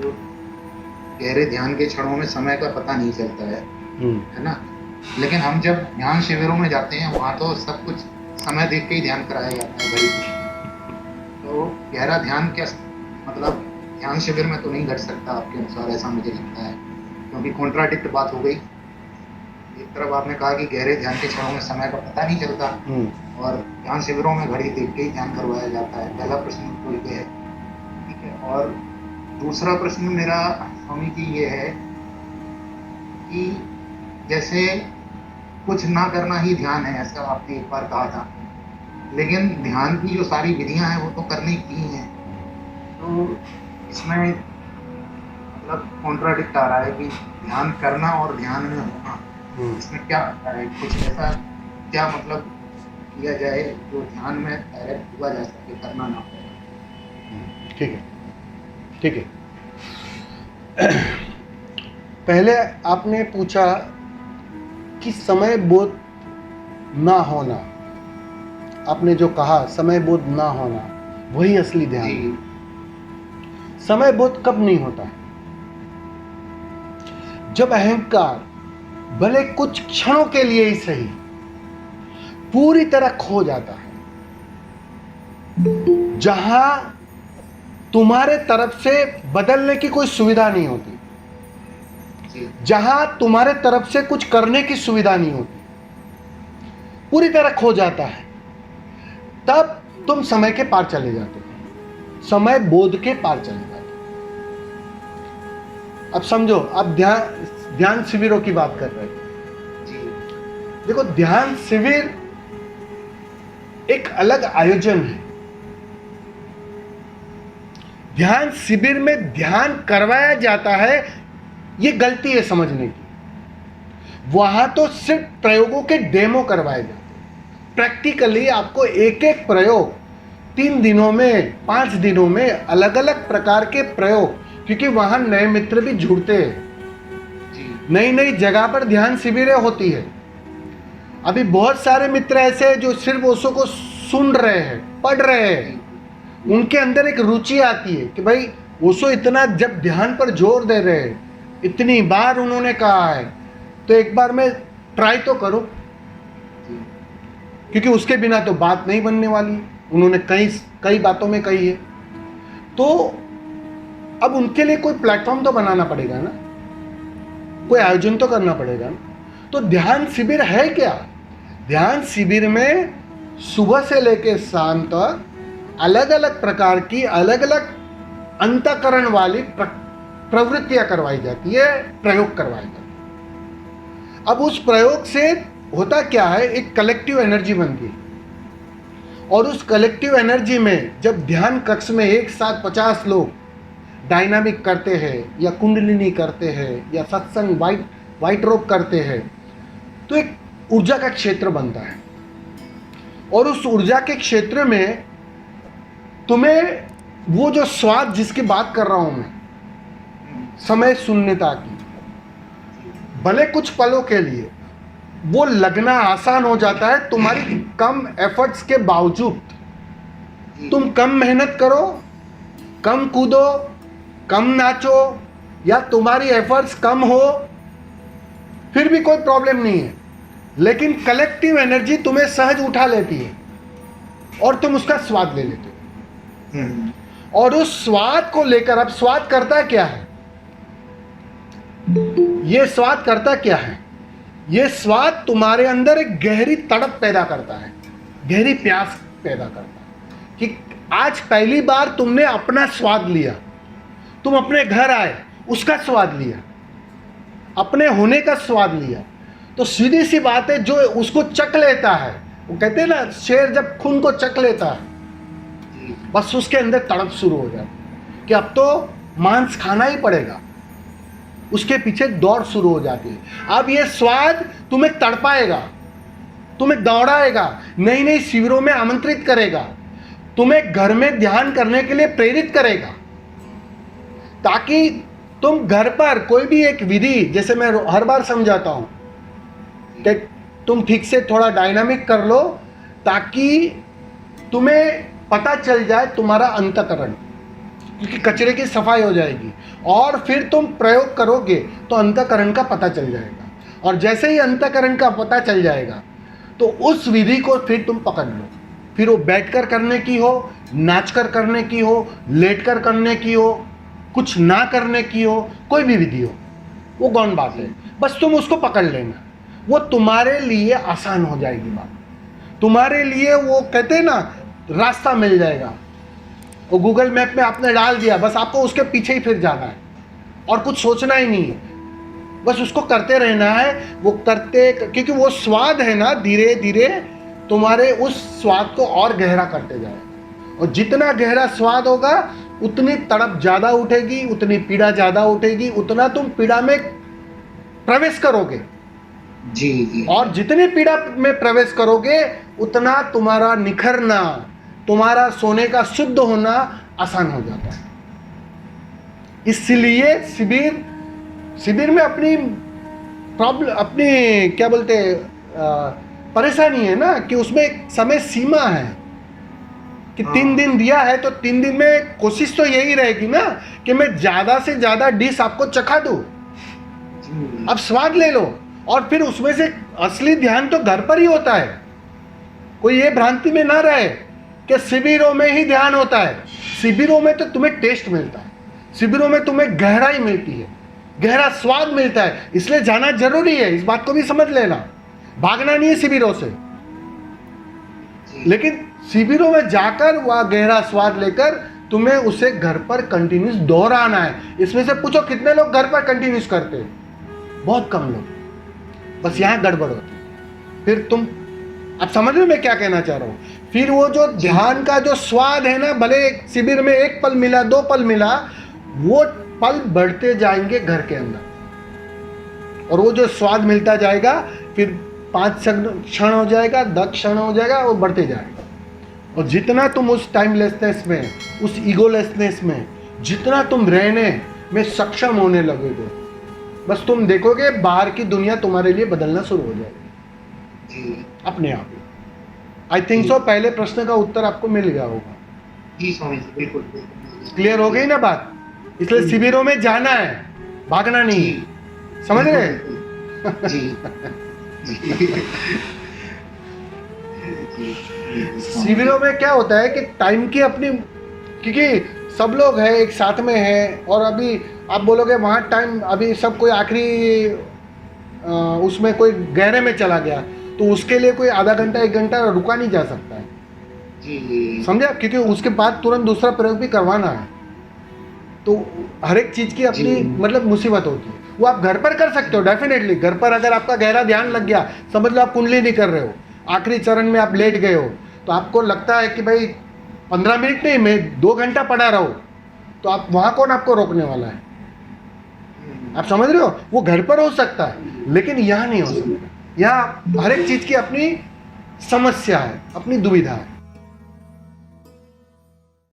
तो गहरे ध्यान के क्षणों में समय का पता नहीं चलता है ना। लेकिन हम जब ध्यान शिविरों में जाते हैं वहाँ तो सब कुछ समय देख के ही ध्यान कराया जाता है, घड़ी देख के। तो गहरा ध्यान क्या मतलब ध्यान शिविर में तो नहीं घट सकता आपके अनुसार, ऐसा मुझे लगता है, क्योंकि कॉन्ट्राडिक्ट बात हो गई। एक तरफ आपने कहा कि गहरे ध्यान के क्षणों में समय का पता नहीं चलता और ध्यान शिविरों में घड़ी देख के ही ध्यान करवाया जाता है। पहला प्रश्न तो ये है, ठीक है। और दूसरा प्रश्न मेरा स्वामी जी ये है कि जैसे कुछ ना करना ही ध्यान है, ऐसा आपने एक बार कहा था, लेकिन ध्यान की जो सारी विधियां हैं वो तो करनी की हैं। तो इसमें मतलब कॉन्ट्राडिक्ट आ रहा है कि ध्यान करना और ध्यान में होना, इसमें क्या आता है? कुछ ऐसा क्या मतलब किया जाए जो ध्यान में डायरेक्ट हुआ जा सके, करना ना हो? ठीक है, ठीक है। पहले आपने पूछा कि समय बोध ना होना, आपने जो कहा समय बोध ना होना वही असली ध्यान है। समय बोध कब नहीं होता है? जब अहंकार भले कुछ क्षणों के लिए ही सही पूरी तरह खो जाता है, जहां तुम्हारे तरफ से बदलने की कोई सुविधा नहीं होती, जहां तुम्हारे तरफ से कुछ करने की सुविधा नहीं होती, पूरी तरह खो जाता है, तब तुम समय के पार चले जाते हो, समय बोध के पार चले जाते हो। अब समझो, अब ध्यान शिविरों की बात कर रहे हैं। देखो, ध्यान शिविर एक अलग आयोजन है। ध्यान शिविर में ध्यान करवाया जाता है, ये गलती है समझने की। वहां तो सिर्फ प्रयोगों के डेमो करवाए जाते हैं। प्रैक्टिकली आपको एक एक प्रयोग 3 दिनों में 5 दिनों में अलग अलग प्रकार के प्रयोग, क्योंकि वहां नए मित्र भी जुड़ते हैं, नई नई जगह पर ध्यान शिविरें होती है। अभी बहुत सारे मित्र ऐसे हैं जो सिर्फ ओशो को सुन रहे हैं, पढ़ रहे हैं, उनके अंदर एक रुचि आती है कि भाई ओशो इतना जब ध्यान पर जोर दे रहे हैं, इतनी बार उन्होंने कहा है, तो एक बार मैं ट्राई तो करूं, क्योंकि उसके बिना तो बात नहीं बनने वाली। उन्होंने कई बातों में कही है, तो अब उनके लिए कोई प्लेटफॉर्म तो बनाना पड़ेगा ना, कोई आयोजन तो करना पड़ेगा ना। तो ध्यान शिविर है क्या? ध्यान शिविर में सुबह से लेकर शाम तक अलग अलग प्रकार की अलग अलग अंतःकरण वाली प्रवृत्तियां करवाई जाती है, प्रयोग करवाए जाते हैं। अब उस प्रयोग से होता क्या है, एक कलेक्टिव एनर्जी बनती है, और उस कलेक्टिव एनर्जी में जब ध्यान कक्ष में एक साथ 50 लोग डायनामिक करते हैं या कुंडलिनी करते हैं या सत्संग वाइट रोप करते हैं, तो एक ऊर्जा का क्षेत्र बनता है। और उस ऊर्जा के क्षेत्र में तुम्हें वो जो स्वाद जिसकी बात कर रहा हूं मैं, समय शून्यता की, भले कुछ पलों के लिए वो लगना आसान हो जाता है तुम्हारी कम एफर्ट्स के बावजूद। तुम कम मेहनत करो, कम कूदो, कम नाचो, या तुम्हारी एफर्ट्स कम हो, फिर भी कोई प्रॉब्लम नहीं है, लेकिन कलेक्टिव एनर्जी तुम्हें सहज उठा लेती है और तुम उसका स्वाद ले लेते हो। और उस स्वाद को लेकर, अब स्वाद करता क्या है? ये स्वाद करता क्या है? ये स्वाद तुम्हारे अंदर एक गहरी तड़प पैदा करता है, गहरी प्यास पैदा करता है कि आज पहली बार तुमने अपना स्वाद लिया, तुम अपने घर आए, उसका स्वाद लिया, अपने होने का स्वाद लिया। तो सीधी सी बात है, जो उसको चख लेता है, वो कहते हैं ना, शेर जब खून को चख लेता है, बस उसके अंदर तड़प शुरू हो जाती है कि अब तो मांस खाना ही पड़ेगा, उसके पीछे दौड़ शुरू हो जाती है। अब ये स्वाद तुम्हें तड़पाएगा, तुम्हें दौड़ाएगा, नई नई शिविरों में आमंत्रित करेगा, तुम्हें घर में ध्यान करने के लिए प्रेरित करेगा, ताकि तुम घर पर कोई भी एक विधि, जैसे मैं हर बार समझाता हूं कि तुम ठीक से थोड़ा डायनामिक कर लो, ताकि तुम्हें पता चल जाए तुम्हारा अंतःकरण, क्योंकि कचरे की सफाई हो जाएगी। और फिर तुम प्रयोग करोगे तो अंतःकरण का पता चल जाएगा, और जैसे ही अंतःकरण का पता चल जाएगा तो उस विधि को फिर तुम पकड़ लो। फिर वो बैठकर करने की हो, नाचकर करने की हो, लेटकर करने की हो, कुछ ना करने की हो, कोई भी विधि हो, वो गौण बात है। बस तुम उसको पकड़ लेना, वो तुम्हारे लिए आसान हो जाएगी बात। तुम्हारे लिए वो कहते हैं ना, रास्ता मिल जाएगा। वो गूगल मैप में आपने डाल दिया, बस आपको उसके पीछे ही फिर जाना है और कुछ सोचना ही नहीं है, बस उसको करते रहना है। वो करते, क्योंकि वो स्वाद है ना, धीरे धीरे तुम्हारे उस स्वाद को और गहरा करते जाएगा। और जितना गहरा स्वाद होगा उतनी तड़प ज़्यादा उठेगी, उतनी पीड़ा ज़्यादा उठेगी, उतना तुम पीड़ा में प्रवेश करोगे। जी जी। और जितनी पीड़ा में प्रवेश करोगे उतना तुम्हारा निखरना, तुम्हारा सोने का शुद्ध होना आसान हो जाता है। इसलिए शिविर में अपनी प्रॉब्लम, अपनी क्या बोलते परेशानी है ना, कि उसमें एक समय सीमा है कि 3 दिन दिया है तो 3 दिन में कोशिश तो यही रहेगी ना कि मैं ज़्यादा से ज़्यादा डिश आपको चखा दूँ, अब स्वाद ले लो। और फिर उसमें से असली ध्यान तो घर पर ही होता है। कोई ये भ्रांति में ना रहे कि शिविरों में ही ध्यान होता है। शिविरों में तो तुम्हें टेस्ट मिलता है, शिविरों में तुम्हें गहराई मिलती है, गहरा स्वाद मिलता है, इसलिए जाना जरूरी है। इस बात को भी समझ लेना, भागना नहीं है शिविरों से, लेकिन शिविरों में जाकर वह गहरा स्वाद लेकर तुम्हें उसे घर पर कंटिन्यूस दोहराना है। इसमें से पूछो कितने लोग घर पर कंटिन्यूस करते हैं? बहुत कम लोग। बस यहाँ गड़बड़ होती है। फिर तुम, अब समझ रहे हो मैं क्या कहना चाह रहा हूँ? फिर वो जो ध्यान का जो स्वाद है ना, भले शिविर में 1 पल मिला, 2 पल मिला, वो पल बढ़ते जाएंगे घर के अंदर, और वो जो स्वाद मिलता जाएगा फिर 5 क्षण हो जाएगा, 10 क्षण हो जाएगा, वो बढ़ते जाएगा। और जितना तुम उस टाइमलेसनेस में, उस ईगोलेसनेस में जितना तुम रहने में सक्षम होने लगोगे, बस तुम देखोगे बाहर की दुनिया तुम्हारे लिए बदलना शुरू हो जाएगी अपने आप ही। आई थिंक सो पहले प्रश्न का उत्तर आपको मिल गया होगा। जी स्वामी जी, बिल्कुल क्लियर हो गई ना बात? इसलिए शिविरों में जाना है, भागना नहीं। समझ रहे? जी शिविरों में क्या होता है कि टाइम की अपनी, क्योंकि सब लोग हैं एक साथ में हैं, और अभी आप बोलोगे वहाँ टाइम, अभी सब कोई आखिरी उसमें कोई गहरे में चला गया तो उसके लिए कोई आधा घंटा 1 घंटा रुका नहीं जा सकता है। जी समझे? क्योंकि उसके बाद तुरंत दूसरा प्रयोग भी करवाना है। तो हर एक चीज़ की अपनी मतलब मुसीबत होती है। वो आप घर पर कर सकते हो डेफिनेटली। घर पर अगर आपका गहरा ध्यान लग गया, समझ लो आप कुंडली नहीं कर रहे हो, आखिरी चरण में आप लेट गए हो, तो आपको लगता है कि भाई 15 मिनट नहीं, मैं 2 घंटा पड़ा रहो, तो आप वहाँ कौन आपको रोकने वाला है? आप समझ रहे हो? वो घर पर हो सकता है, लेकिन यहाँ नहीं हो सकता। यहाँ हर एक चीज़ की अपनी समस्या है, अपनी दुविधा है।